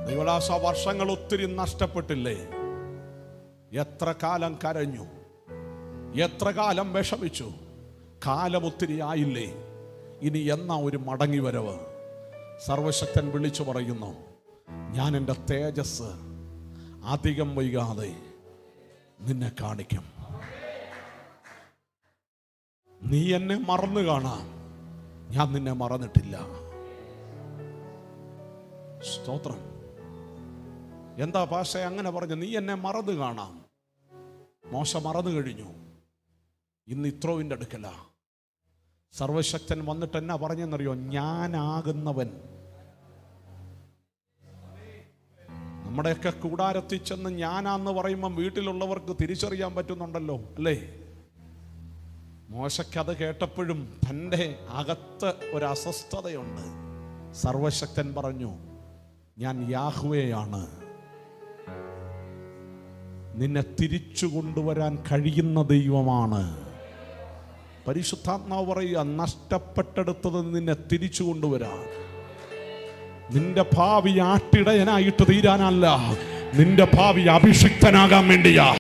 ദൈവദാസ, വർഷങ്ങൾ ഒത്തിരി നഷ്ടപ്പെട്ടില്ലേ? എത്ര കാലം കരഞ്ഞു, എത്ര കാലം വിഷമിച്ചു, കാലം ഒത്തിരി ആയില്ലേ? ഇനി എന്നാ ഒരു മടങ്ങി വരവ്? സർവശക്തൻ വിളിച്ചു പറയുന്നു, ഞാൻ എൻ്റെ തേജസ് അധികം വൈകാതെ നിന്നെ കാണിക്കും. നീ എന്നെ മറന്നു കാണാം, ഞാൻ നിന്നെ മറന്നിട്ടില്ല. സ്തോത്രം. എന്താ പാസ്റ്റേ അങ്ങനെ പറഞ്ഞു? നീ എന്നെ മറന്നു കാണാം. മോശ മറന്നു കഴിഞ്ഞു, ഇന്ന് ഇത്രോവിൻ്റെ അടുക്കല. സർവശക്തൻ വന്നിട്ട് എന്നാ പറഞ്ഞെന്നറിയോ? ഞാനാകുന്നവൻ. നമ്മുടെയൊക്കെ കൂടാരത്തിൽ ചെന്ന് ഞാനാന്ന് പറയുമ്പം വീട്ടിലുള്ളവർക്ക് തിരിച്ചറിയാൻ പറ്റുന്നുണ്ടല്ലോ, അല്ലേ? മോശയ്ക്കത് കേട്ടപ്പോഴും തൻ്റെ അകത്ത് ഒരു അസ്വസ്ഥതയുണ്ട്. സർവശക്തൻ പറഞ്ഞു, ഞാൻ യാഹ്വേയാണ്. നിന്നെ തിരിച്ചു കൊണ്ടുവരാൻ കഴിയുന്ന ദൈവമാണ്. പരിശുദ്ധാത്മാവ് പറയുക, നഷ്ടപ്പെട്ടെടുത്തത് നിന്നെ തിരിച്ചു കൊണ്ടുവരാൻ. നിന്റെ ഭാവി ആട്ടിടയനായിട്ട് തീരാനല്ല, നിന്റെ ഭാവി അഭിഷിക്തനാകാൻ വേണ്ടിയാ.